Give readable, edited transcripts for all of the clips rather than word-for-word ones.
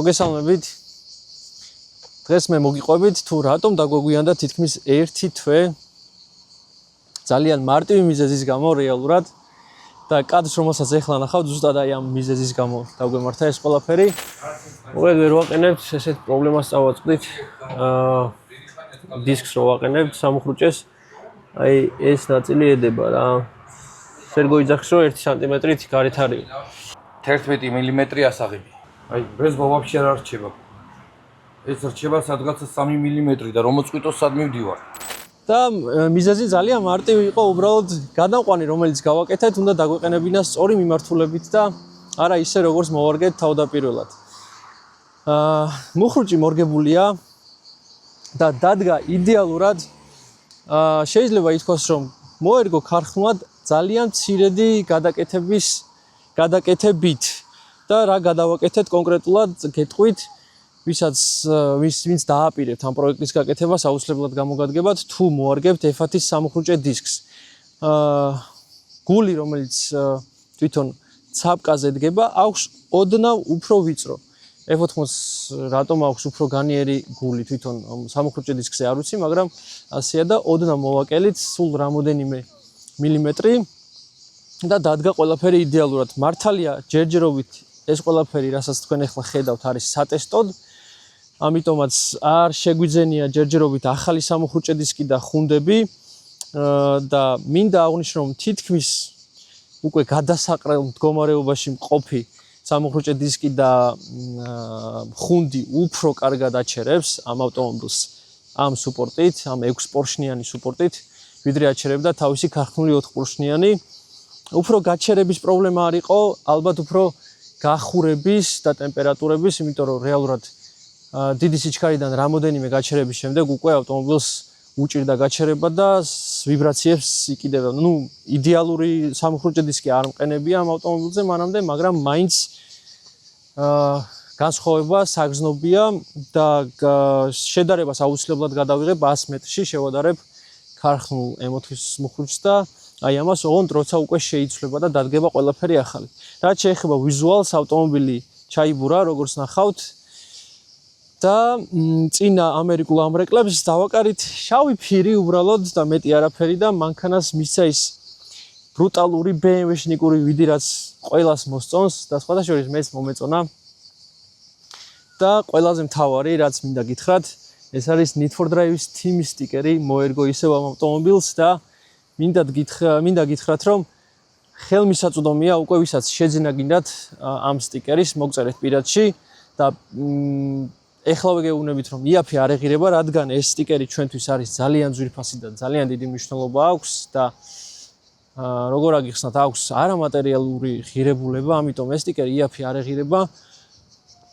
მოგესალმებით. დღეს მე მოგიყვებით თუ რატომ დაგვეგვიანდა თითქმის 1 თვე ძალიან მარტივი მიზეზის გამო რეალურად და კადრს რომელსაც ეხლა ნახავთ ზუსტად აი ამ მიზეზის გამო დაგვემართა ეს ყველაფერი. მოკლედ ვერ ვაყენებთ ესეთ პრობლემას წავაწყდით. დისკს რო ვაყენებთ სამუხრუჭეს აი ეს ნაწილი ედება რა. ვერ გოიძახს რომ 1 სანტიმეტრით გარეთ არის. 11 მმ ასაღები. აი, რეზბა ვაფშე არ რჩება. ეს რჩება სადღაცა 3 მმ და რომ მოწყვიტოს სად მივდივარ. და მიზეზი ძალიან მარტივი იყო, უბრალოდ გადამყვანი რომელიც გავაკეთეთ, უნდა დაგვეყენებინა სწორი მიმართულებით და არა ისე როგორც მოვარგეთ თავდაპირველად. მუხრუჭი მორგებულია და დადგა იდეალურად. შეიძლება ითქვას, რომ მოერგო ქარხნულად ძალიან მცირედი გადაკეთებით. და რა გადავაკეთეთ კონკრეტულად გეტყვით, ვინც დააპირებთ ამ პროექტის გაკეთებას, აუცილებლად გამოგადგებათ თუ მოარგებთ F1-ის სამუხრუჭე დისკს. გული, რომელიც თვითონ ცაპკაზე დგება, აქვს ოდნავ უფრო ვიწრო. F80-ს რატომ აქვს უფრო განიერი გული თვითონ სამუხრუჭე დისკზე არ ვიცი, მაგრამ ასეა და ოდნავ მოვაკელით სულ რამოდენიმე მილიმეტრი და დადგა ყველაფერი იდეალურად. მართალია ჯერჯერობით ეს ყველაფერი, რასაც თქვენ ახლა ხედავთ, არის სატესტოდ. ამიტომაც არ შეგვიძენია ჯერჯერობით ახალი სამუხრუჭე დისკი და ხუნდები და მინდა აღვნიშნო, რომ თითქმის უკვე გადასაყრელ მდგომარეობაში მყოფი სამუხრუჭე დისკი და ხუნდი უფრო კარგად აჩერებს ამ ავტომობილს ამ სუპორტით, ამ 6 პორშნიანი სუპორტით, ვიდრე აჩერებდა თავისი ქარხნული 4 პორშნიანი. უფრო გაჩერების პრობლემა არ იყო, ალბათ უფრო გახურების და ტემპერატურების, იმიტომ რომ რეალურად დიდი სიჩქარიდან რამოდენიმე გაჩერების შემდეგ უკვე ავტომობილს უჭირდა გაჩერება და ვიბრაციებს იკიდება. ნუ იდეალური სამუხრუჭე დისკი არ მყენებია ამ ავტომობილზე მანამდე, მაგრამ მაინც განსხვავება საგრძნობია და შედარებას აუცილებლად გადავიღებ 100 მეტრში, შევადარებ ქარხნულ M4-ის მუხრუჭს და აი ამას ოღონდ როცა უკვე შეიცვლება და დადგება ყველაფერი ახალი. რაც შეეხება ვიზუალს, ავტომობილი ჩაიბურა, როგორც ნახავთ. და წინა ამერიკულ ამრეკლებს დავაკარით შავი ფირი უბრალოდ და მეტი არაფერი და მანქანას მისცა ის ბრუტალური BMW შნიკური ვიდი, რაც ყველას მოსწონს და სხვათა შორის მეც მომეწონა. და ყველაზე მთავარი, რაც მინდა გითხრათ, ეს არის Need for Drive-ის თიმის სტიკერი, მოერგო ისევ ამ ავტომობილს და მინდა გითხრათ, რომ ხელმისაწვდომია უკვე ვისაც შეძინა გინდათ ამ სტიკერის მოგწერეთ პირადში და ეხლავე გეუბნებით, რომ იაფი არ ეღირება, რადგან ეს სტიკერი ჩვენთვის არის ძალიან ძვირფასი და ძალიან დიდი მნიშვნელობა აქვს და როგორ აგიხსნათ, აქვს არამატერიალური ღირებულება, ამიტომ ეს სტიკერი იაფი არ ეღირება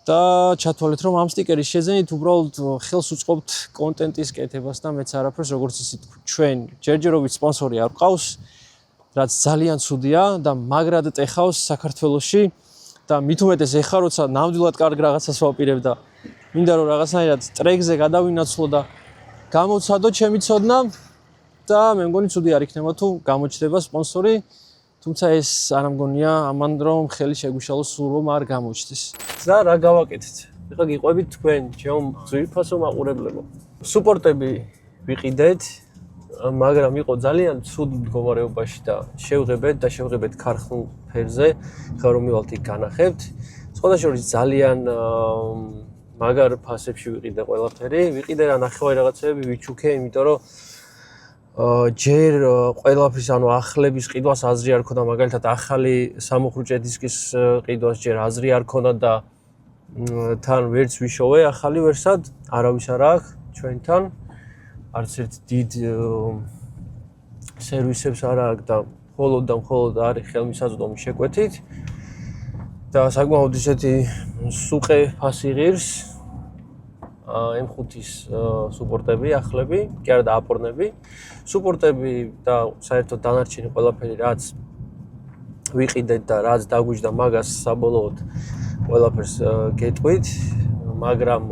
და ჩათვალეთ, რომ ამ სტიკერის შეძენით უბრალოდ ხელს უწყობთ კონტენტის კეთებას და მეც არაფერს, როგორც ისიც ჩვენ ჯერჯერობით სპონსორი არ ყავს, რაც ძალიან ცუდია და მაგრად ტეხავს საქართველოში და მით უმეტეს ეხა როცა ნამდვილად კარგ რაღაცას ვაპირებ და მინდა რომ რაღაცნაირად ტრეკზე გადავინაცვლო და გამოცადო ჩემი ცოდნა და მე მგონი ცუდი არ იქნება თუ გამოჩნდება სპონსორი, თუმცა ეს არ მგონია ამან რომ ხელი შეგვიშალოს სულ რომ არ გამოჩნდეს. და რა გავაკეთეთ? ეხლა გიყვებით თქვენ, ჩემო ძვირფასო მაყურებლებო. სუპორტები ვიყიდეთ, მაგრამ იყო ძალიან ცუდ მდგომარეობაში და შევღებეთ ქარხნულ ფერზე, ხა რომ მივალთ იქ განახებთ. სხვათა შორის ძალიან მაგარ ფასებში ვიყიდე ყველაფერი, ვიყიდე რა ნახევარი რაღაცები ვიჩუქე, იმიტომ რომ ჯერ ყველაფრის ანუ ახლების ყიდვას აზრი არ ქონდა, მაგალითად ახალი სამუხრუჭე დისკის ყიდვას ჯერ აზრი არ ქონდა და თან ვერც ვიშოვე ახალი ვერსად, არავის არ აქვს ჩვენთან. არც ერთ დიდ სერვისებს არ აქვს და მხოლოდ არის ხელმისაწვდომი შეკვეთით. და საკმაოდ ისეთი სუყე ფასი ღირს M5-ის სუპორტები, ახლები, კი არა და აპორნები. სუპორტები და საერთოდ დანარჩენი ყველაფერი რაც ვიყიდეთ და რაც დაგვიჯდა მაგას საბოლოოდ ყველაფერს გეტყვით, მაგრამ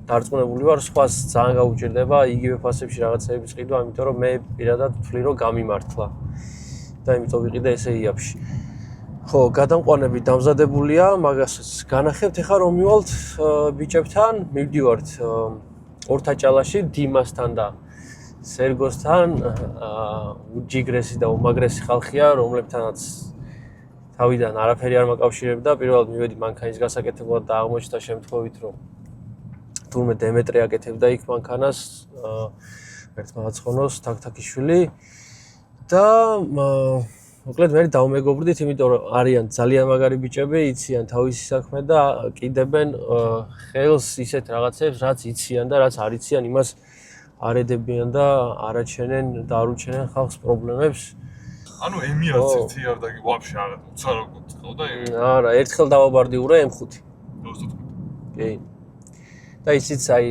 დარწმუნებული ვარ სხვას ძალიან გაუჭირდება იგივე ფასებში რაღაცების ყიდვა, იმიტომ რომ მე პირადად ვთვლი რომ გამიმართლა და იმიტომ ვიყიდე ესე იაფში. ხო, გადამყვანები დამზადებულია, მაგასაც განახებთ. ეხლა რომ მივალთ ბიჭებთან, მივდივართ ორთაჭალაში დიმასთან და სერგოსთან, უჯიგრესი და უმაგრესი ხალხია, რომლებთანაც თავიდან არაფერი არ მაკავშირებდა. პირველად მივედი მანქანის გასაკეთებლად და აღმოჩნდა შემთხვევით, რომ თურმე დემეტრე აკეთებდა იქ მანქანას, ერთმა აცხონოს თაქთაქიშვილი და მოკლედ მე დავმეგობრდით, იმიტომ რომ არიან ძალიან მაგარი ბიჭები, იციან თავისი საქმე და კიდებენ ხელს ისეთ რაღაცებს, რაც იციან და რაც არ იციან, იმას არედებიან და არაჩენენ და არ უჩენენ ხალხს პრობლემებს. ანუ M-ი არც ერთი არ დაგი ვაფშე არ უცარაკოთ ხო და არა, ერთხელ დავაბარდიურე M5. კი. და ისიც აი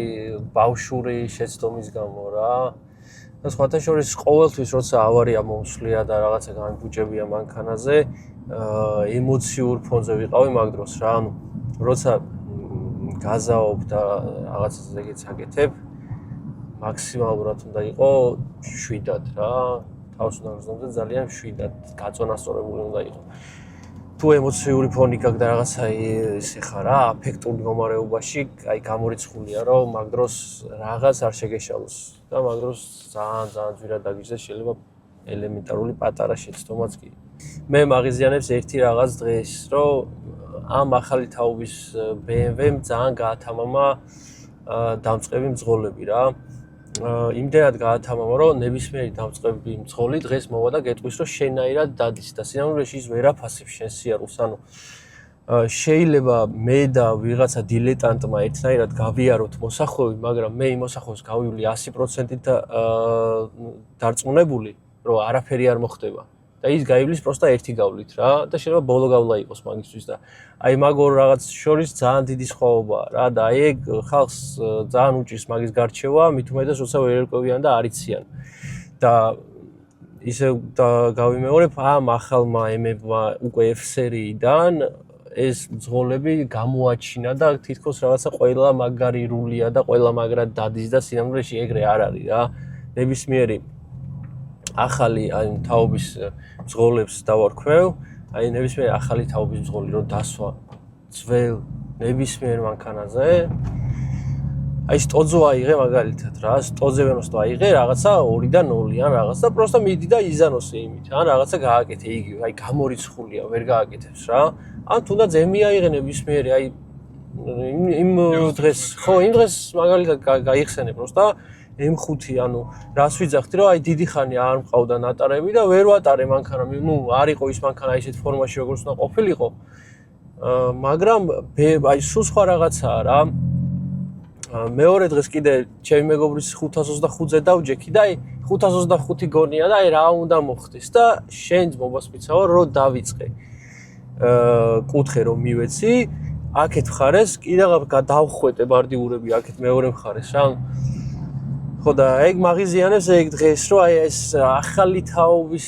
ბავშვური შეცდომის გამო რა. და სხვათა შორის ყოველთვის როცა ავარია მომსვლია და რაღაცა გამიბუჭებია მანქანაზე, ემოციურ ფონზე ვიყავი მაგ დროს რა. ანუ როცა გაზაობ და რაღაცას ეგეც აკეთებ, მაქსიმალურად უნდა იყო შვიდად რა. თავს უნდა გრძნობდა ძალიან შვიდად, გაწონასწორებული უნდა იყო. თუ ემოციური ფონი გაქვს და რაღაცა ესე ხარ რა, აფექტურ მდგომარეობაში, აი გამორიცხულია რომ მაგ დროს რაღაც არ შეგეშალოს და მაგ დროს ძალიან ძვირად დაგიჟდეს, შეიძლება ელემენტარული პატარა შეცდომაც კი. მე მაღიზიანებს ერთი რაღაც დღეს, რომ ამ ახალი თაობის BMW-მ ძალიან გაათამამა დამწყები მძღოლები რა. იმდენად გაათამამა, რომ ნებისმიერი დამწყები მძღოლი დღეს მოვა და გეტყვის, რომ შენაირად დადის და სინამდვილეში ის ვერ აფასებს შენ სიარულს. ანუ შეიძლება მე და ვიღაცა დილეტანტმა ერთნაირად გავიაროთ მოსახვევი, მაგრამ მე იმ მოსახვევს გავივლი 100%-ით დარწმუნებული, რომ არაფერი არ მოხდება. და ის გაივლის პროსტა ერთი გავლით რა და შეიძლება ბოლო გავლა იყოს მაგისთვის და აი მაგ ორ რაღაც შორის ძალიან დიდი სხვაობაა რა და აი ეგ ხალხს ძალიან უჭირს მაგის გარჩევა, მით უმეტეს როცა ვერ ერკვევიან და არ იციან. და ისე და გავიმეორებ ამ ახალმა M-ებმა უკვე F-სერიიდან ეს მძღოლები გამოაჩინა და თითქოს რაღაცა ყველა მაგარი რულია და ყველა მაგრად დადის და სინამდვილეში ეგრე არ არის რა. ნებისმიერი ახალი აი თაობის მძღოლებს დავარქვევ, აი ნებისმიერი ახალი თაობის მძღოლი რო დასვა ძველ ნებისმიერ მანქანაზე. აი სტოძო აიღე მაგალითად რა, სტოძე ვენოსტო აიღე რაღაცა 2-დან 0 ან რაღაც და პროსტა მიდი და იზანოსე იმით. ან რაღაცა გააკეთე იგივე, აი გამორიცხულია, ვერ გააკეთებს რა. ან თუნდაც M-ი აიღე ნებისმიერი, აი იმ დღეს, ხო, იმ დღეს მაგალითად გაიხსენე პროსტა M5, ანუ რას ვიძახდი, რომ აი დიდი ხანი არ მყავდა ნატარები და ვერ ვატარე მანქანა, ნუ არ იყო ის მანქანა ისეთ ფორმაში როგორც უნდა ყოფილიყო. მაგრამ აი სულ სხვა რაღაცაა რა. მეორე დღეს კიდე ჩემი მეგობრის 525-ზე დავჯექი და აი 525 გონია და აი რა უნდა მოხდეს და შენს მობას მიცავარ რომ დავიწყე. კუთხე რომ მივეცი, აქეთ მხარეს კიდე დავხვეტე ბარდიურები აქეთ მეორე მხარეს რა. ხო და ეგ მაღიზიანებს ეგ დღეს რომ აი ეს ახალი თაობის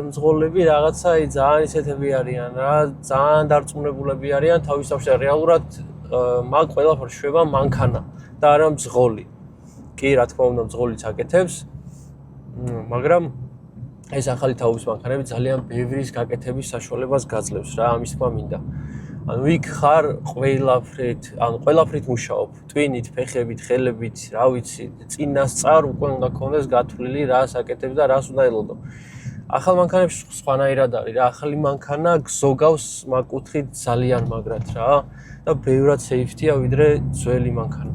მძღოლები რაღაცა ძალიან ისეთები არიან რა, ძალიან დარწმუნებულები არიან თავის თავში რეალურად მაგ ყველაფერს შვება მანქანა და არა მძღოლი. კი, რა თქმა უნდა მძღოლიც აკეთებს, მაგრამ ეს ახალი თაობის მანქანები ძალიან ბევრის გაკეთების საშუალებას გაძლევს რა, ამის თქმა მინდა. ანუ იქ ხარ ყველაფრით მუშაობ, ტვინით, ფეხებით, ხელებით, რა ვიცი, წინასწარ უკვე უნდა გქონდეს გათვლილი რას აკეთებს და რას უნდა ელოდო. ახალ მანქანებში სხვანაირად არის რა, ახალი მანქანა გზოგავს მაგ კუთხით ძალიან მაგრად რა და ბევრად სეიფტია ვიდრე ძველი მანქანა.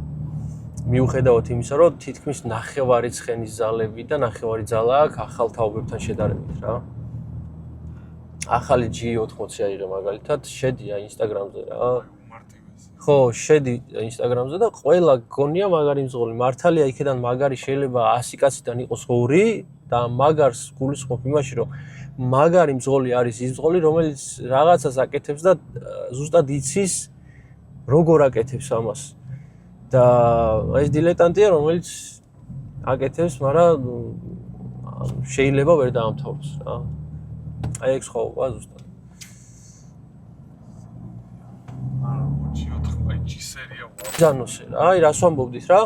მიუხედავად იმისა, რომ თითქმის ნახევარი ცხენის ზალები და ნახევარი ზალა აქვს ახალ თაობებთან შედარებით რა. ახალი G80 აიღე მაგალითად, შედი Instagram-ზე რა. ხო, შედი Instagram-ზე და ყველა გონია მაგარი მძღოლი. მართალია იქიდან მაგარი შეიძლება 100 კაციდან იყოს 2 და მაგარს გულისხმობ იმაში, რომ მაგარი მძღოლი არის ის მძღოლი, რომელიც რაღაცას აკეთებს და ზუსტად იცის როგორ აკეთებს ამას. და ეს დილეტანტია, რომელიც აკეთებს, მაგრამ შეიძლება ვერ დაამთავროს რა. აი ეგ სხვაობა ზუსტად. G80 რა, აი რას ვამბობდით რა?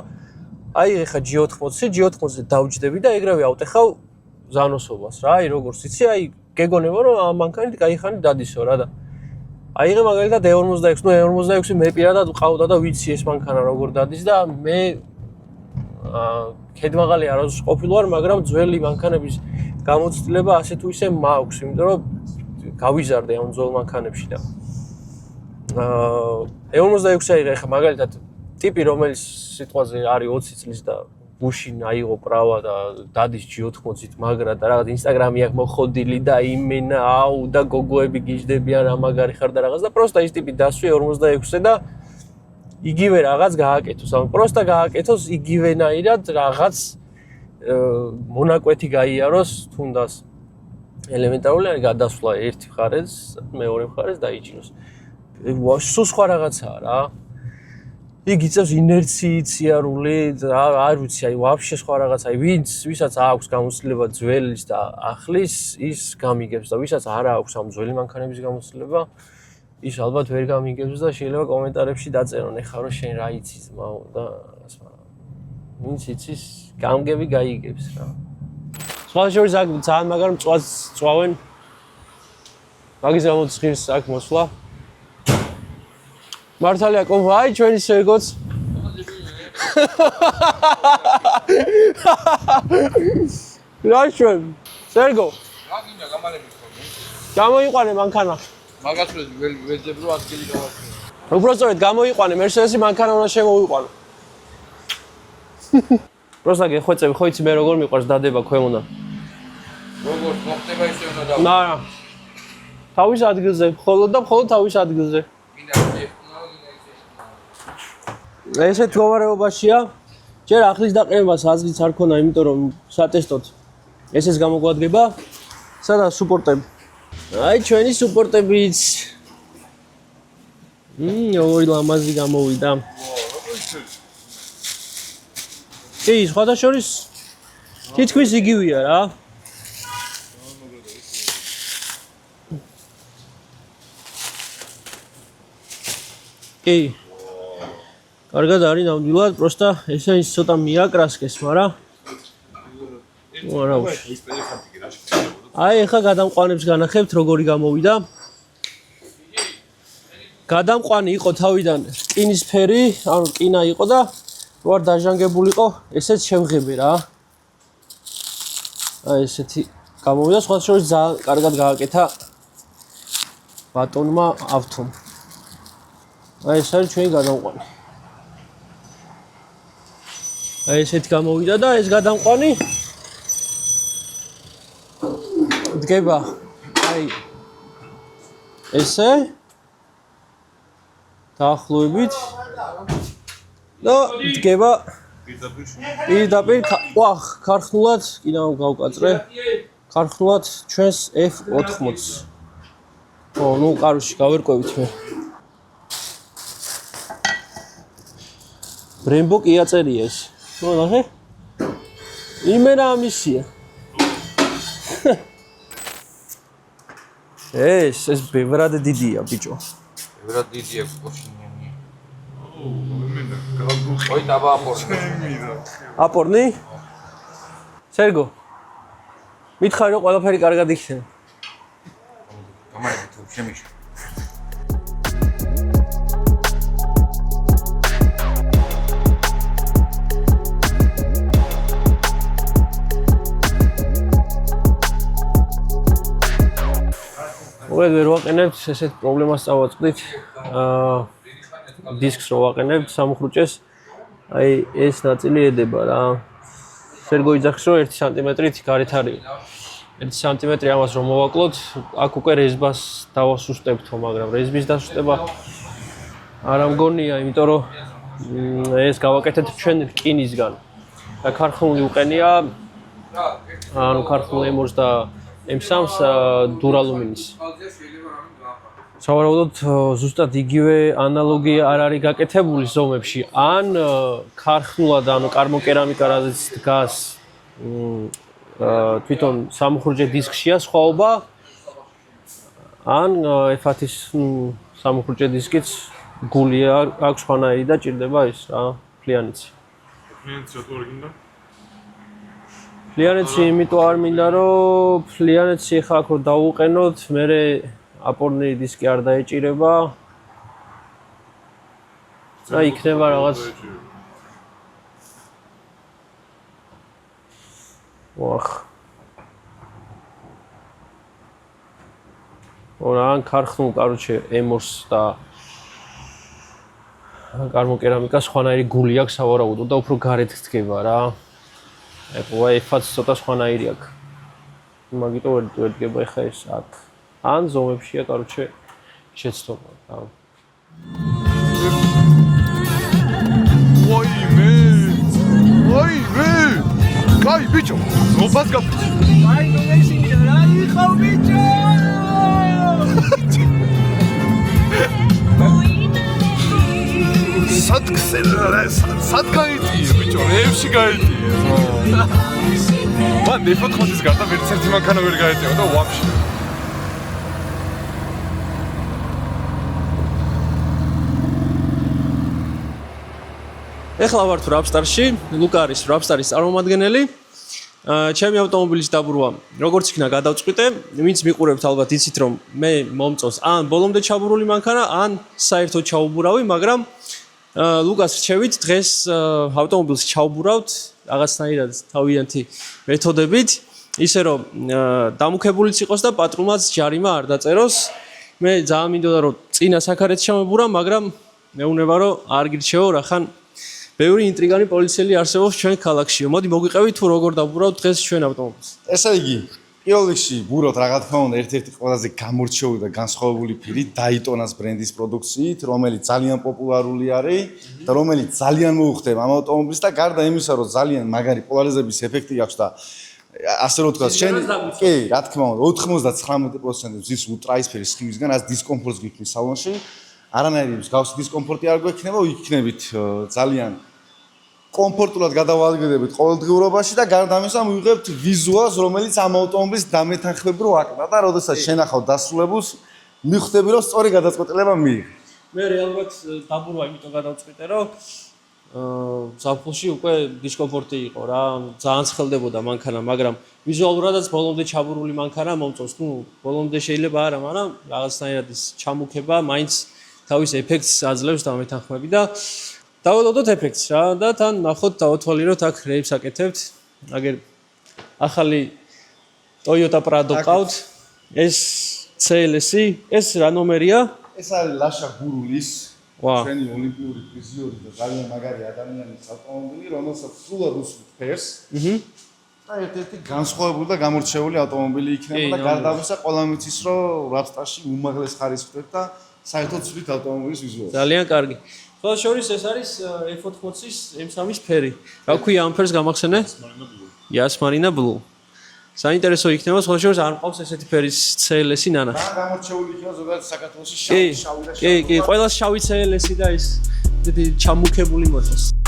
აი ეხა G80-ზე დავჯდები და ეგრევე ავტეხავ ზანოსობას რა. აი როგორც იცი, აი გეგონება რომ ამ მანქანით кайხანი დადისო რა და აიღე მაგალითად E46, ნუ E46 მე პირადად ვყავდა და ვიცი ეს მანქანა როგორ დადის და მე ქედმაღალი არასდროს ყოფილი ვარ, მაგრამ ძველი მანქანების გამოცდილება ასე თუ ისე მაქვს, იმიტომ რომ გავიზარდე ამ ძველ მანქანებში და E46 აიღე ხა მაგალითად ტიპი რომელიც სიტყვაზე არის 20 წლის და გუშინ აიღო პრავა და დადის G80-ით მაგრა და რაღაც Instagram-ი აქვს მოხოდილი და იმენა აუ და გოგოები გიждდებიან რა მაგარი ხარ და რაღაც და პროსტა ის ტიპი დასვი 46-ზე და იგივე რაღაც გააკეთოს. ანუ პროსტა გააკეთოს იგივენაირად რაღაც მონაკვეთი გაიაროს თუნდაც ელემენტარული არის გადასვლა ერთი მხარეს, მეორე მხარეს დაიჭიროს. სულ სხვა რაღაცაა რა. იგი იწევს ინერციით, სიარული, არ ვიცი, აი ვაფშე სხვა რაღაცა. აი ვისაც აქვს გამოცდილება ძველის და ახლის, ის გამიგებს და ვისაც არ აქვს ამ ძველი მანქანების გამოცდილება, ის ალბათ ვერ გამიგებს და შეიძლება კომენტარებში დაწერონ, ეხლა რომ შენ რა იცი ძმაო და ასე მაგრამ. ვინც იცის, გამგები გაიგებს რა. სხვა შორის აქ ძალიან მაგარ მწვას წვავენ. მაგის გამოც ღირს აქ მოსვლა. მართალია კომ აი ჩვენი შეგოც რა ჩვენ სერგო რა გინდა გამალები ხოლმე გამოიყვანე მანქანა მაგას ვეძებ რომ ადგილი გავაკეთე უბრალოდ გამოიყვანე Mercedes-ი მანქანა უნდა შემოვიყვანო პროსტა გეხვეწები ხო იცი მე როგორ მიყვარს დადება ქვემოდან როგორ მოხდება ისე უნდა დავა ნარა თავის ადგილზე მხოლოდ და მხოლოდ თავის ადგილზე ესეთ მდგომარეობაშია. ჯერ ახლის დაყენებას აზრიც არ ქონა, იმიტომ რომ სატესტოდ ესეც გამოგვადგება. სადაც სუპორტები. აი ჩვენი სუპორტებიც. ორი ლამაზი გამოვიდა. კი, სხვათა შორის თითქმის იგივეა რა. კი. კარგად არის ნამდვილად, პროსტა ესე ის ცოტა მიაკრასკეს, მაგრამ არა უშ. აი ეხა გადამყვანებს განახებთ როგორი გამოვიდა. გადამყვანი იყო თავიდან რკინისფერი, ანუ რკინა იყო და ვარ დაჟანგებულიყო, ესეც შევღებე რა. აი ესეთი გამოვიდა, სხვა შორის ძალიან კარგად გააკეთა ბატონმა ავტომ. აი ეს არის ჩვენი გადამყვანი. აი ესეთი გამოვიდა და ეს გადამყვანი დგება აი ესე დაახლოებით და დგება პირდაპირ ვახ ქარხნულად კიდევ გავკაწრე ქარხნულად ჩვენს F80-ს ო ნუ კარუში გავერკვევით მე ბრემბო კი აწერია ეს ნუ ნახე იმენა ამისია ეს ბევრად დიდია ბიჭო ბევრად დიდია კოშინიანი ой დაბა აპორნი სერგო მითხარი რომ ყველაფერი კარგად იქნება გამარჯვეთ შემიშ ვერ ვაყენებთ ესეთ პრობლემას წავაწყდით დისკს რო ვაყენებთ სამუხრუჭეს აი ეს ნაწილი ედება რა. ვერ გოიძახს რომ 1 სანტიმეტრით გარეთ არის. 1 სანტიმეტრი ამას რომ მოვაკლოთ, აქ უკვე რეზბას დავასუსტებთო, მაგრამ რეზბის დასუსტება არ ამგონია, იმიტომ რომ ეს გავაკეთეთ ჩვენ რკინისგან. და ქარხნული უყენია, ანუ ქარხნული M2 და M3-ს დურალუმინის. სავარაუდოდ ზუსტად იგივე ანალოგია არ არის გაკეთებული ზომებში, ან ქარხნულად, ანუ კარმოკერამიკა რაზეც დგას თვითონ სამუხრჯე დისკშია სხვაობა, ან F10-ის სამუხრჯე დისკიც გული აქვს სხვანაირი და ჭირდება ის რა, ფლიანიცი. ფლიანიცი რატო არ გინდა? ფლიანიცი იმიტომ არ მინდა, რომ ფლიანიცი ხა აქ რომ დავუყენოთ, მერე აპორნი დისკი არ დაეჭირება. და იქნება რაღაც ვახ. ორან ქარხნულ, короче, M2-ს და კარმოკერამიკას სხვანაირი გული აქვს სავარაუდოდ და უფრო გარეთ დგება რა. ეხლა F10-ს ცოტა სხვანაირი აქვს. მაგიტო ვერ დგება ხა ეს აქ. ან ზომებშია, короче, შეცდომა რა. ვაიმე! კაი ბიჭო, ზობას გაფიცე. აი ნუ მეშინია რა იხავ ბიჭო! სად გაიწიე ბიჭო, რევში გაიწიე. მან F4-ის გარდა ვერც ერთი მანქანა ვერ გაიწევა და ვაფშე. ეხლა ვართ Rapstar-ში, ლუკა არის Rapstar-ის წარმომადგენელი. ჩემი ავტომობილის დაბრუვა როგორც იქნა გადავწყვიტე, ვინც მიყურებთ ალბათ იცით რომ მე მომწონს ან ბოლომდე ჩაბურული მანქანა, ან საერთოდ ჩაუბურავი, მაგრამ ლუკას რჩევით დღეს ავტომობილს ჩაუბურავთ რაღაცნაირად თავიანთი მეთოდებით, ისე რომ დამუქებულიც იყოს და პატრონმაც ჯარიმა არ დაწეროს. მე ძალიან მინდოდა რომ წინა საქარეთ ჩამებურა, მაგრამ მეუნება რომ არ გირჩეო, რახან ბევრი ინტრიგანი პოლიციელი არსებობს ჩვენ ქალაქშიო. მოდი მოგვიყევით თუ როგორ დაბურავთ დღეს ჩვენ ავტომობილს. ესე იგი, პირველ რიგში ბურავთ რა თქმა უნდა ერთ-ერთი ყველაზე გამორჩეული და განსხვავებული ფირი Daytona-ს ბრენდის პროდუქციით, რომელიც ძალიან პოპულარული არის და რომელიც ძალიან მოუხდება ამ ავტომობილს და გარდა იმისა, რომ ძალიან მაგარი პოლარიზების ეფექტი აქვს და ასე რომ თქვა, შენ კი, რა თქმა უნდა, 99% ზის ультраისფერი სხივისგან ას დისკომფორტს გიქმნის სალონში. არანაირი მსგავსი დისკომფორტი არ გვექნება, იქნებით ძალიან კომფორტულად გადავალგდებით ყოველდღიურობაში და გარდა ამისა მივიღებთ ვიზუალს, რომელიც ამ ავტომობილის დამეთანხმებ რო აკდა და როდესაც შენახავ დასრულებულს, მიხვდები რომ სწორი გადაწყვეტილება მიიღე. მე რეალურად დაბურვა იმიტომ გადავწყვიტე, რომ ზაფხულში უკვე დისკომფორტი იყო რა, ძალიან ცხელდებოდა მანქანა, მაგრამ ვიზუალურადაც ბოლომდე ჩაბურული მანქანა მომწონს. ნუ ბოლომდე შეიძლება არა, მაგრამ რაღაცნაირად ის ჩამუქება, მაინც თავის ეფექტს აძლევს დამეთანხმები და დაველოდოთ ეფექტს რა და თან ნახოთ დავათვალიეროთ აქ რეებს აკეთებთ. აგერ ახალი Toyota Prado ყავთ. ეს CLS-ი, ეს რა ნომერია? ეს არის ლაშა გურულის ვა. ჩვენი ოლიმპიური პრიზიორი და ძალიან მაგარი ადამიანის ავტომობილი, რომელსაც სრულად უსვით ფერს. და ერთ-ერთი განსხვავებული და გამორჩეული ავტომობილი იქნება და გარდა ამისა ყველა მიცის რომ Rapstar-ში უმაღლეს ხარისხს ვდებ და საერთოდ სვით ავტომობილის ვიზუალს. ძალიან კარგი. ხოლო შორის ეს არის F80-ის M3-ის ფერი. რა ქვია ამ ფერს გამახსენე? Yasmarina Blue. საინტერესო იქნება, ხოლო შორის არ მყავს ესეთი ფერის CLS-ი ნანა. და გამორჩეული იქნება ზოგადად საქართველოში შავი და კი, ყველა შავი CLS-ი და ის ესეთი ჩამუქებული მოწონს.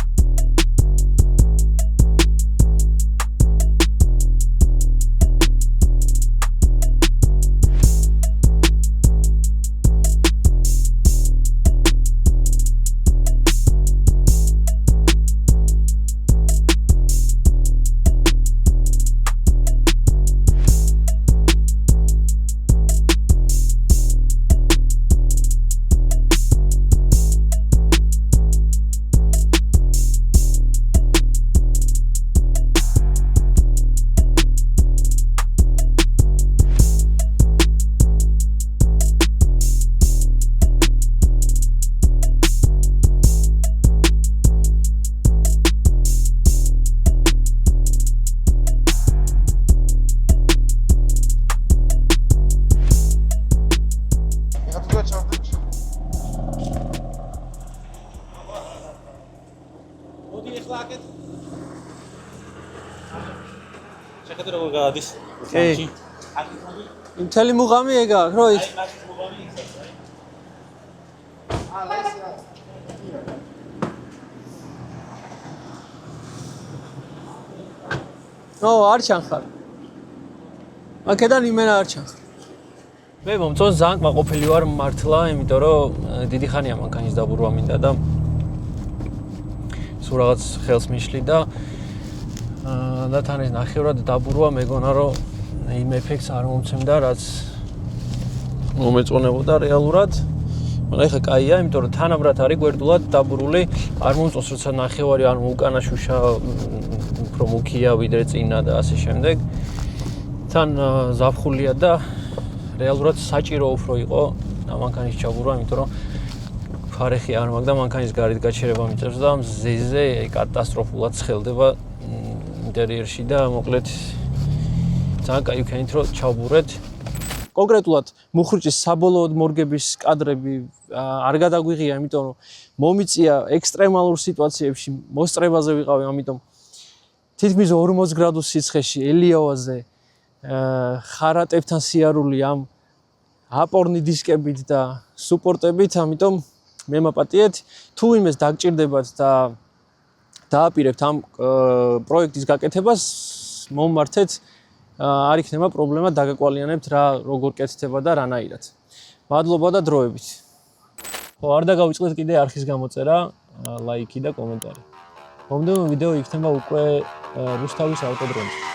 ხედავთ როგორ გადის კი. მთელი მუღამი ეგ აქვს, რო იცი. არ ჩანხარ. აქედან იმენა არ ჩანხარ. მე მომწონს ძალიან კმაყოფილი ვარ მართლა, იმიტომ რომ დიდი ხანია მანქანის დაბურვა მინდა და სულ რაღაც ხელს მიშლი და თან ეს ნახევრად დაბურვა მეგონა რომ იმ ეფექტს არ მომცემდა, რაც მომეწონებოდა რეალურად. მაგრამ ეხა კაია, იმიტომ რომ თანაბრად არის გვერდულად დაბურული, არ მომწონს როცა ნახევარი ან უკანა შუშა უფრო მუქია ვიდრე წინა და ასე შემდეგ. თან ზაფხულია და რეალურად საჭირო უფრო იყო მანქანის ჩაბურვა, იმიტომ რომ ფარეხი არ მაქვს და მანქანის გარეთ გაჩერება მიწევს და მზეზე კატასტროფულად ცხელდება ინტერიერში და მოკლედ ძალიან კაი ვქენით რომ ჩავბურეთ. კონკრეტულად მუხრუჭის საბოლოოდ მორგების კადრები არ გადაგვიღია, იმიტომ რომ მომიწია ექსტრემალურ სიტუაციებში მოსწრებაზე ვიყავი, ამიტომ თითქმის 40 გრადუს სიცხეში ელიავაზე ხარატებთან სიარული ამ აპორნი დისკებით და სუპორტებით, ამიტომ მე მაპატიეთ, თუ იმეს დაგჭირდებათ და დააპირებთ ამ პროექტის გაკეთებას, მომმართეთ, არ იქნება პრობლემა დაგაკვალიანებთ რა როგორ კეთდება და რანაირად. მადლობა და დროებით. ხო, არ დაგავიწყდეთ კიდე არხის გამოწერა, ლაიქი და კომენტარი. მომდევნო ვიდეო იქნება უკვე რუსთავის ავტოდრომზე.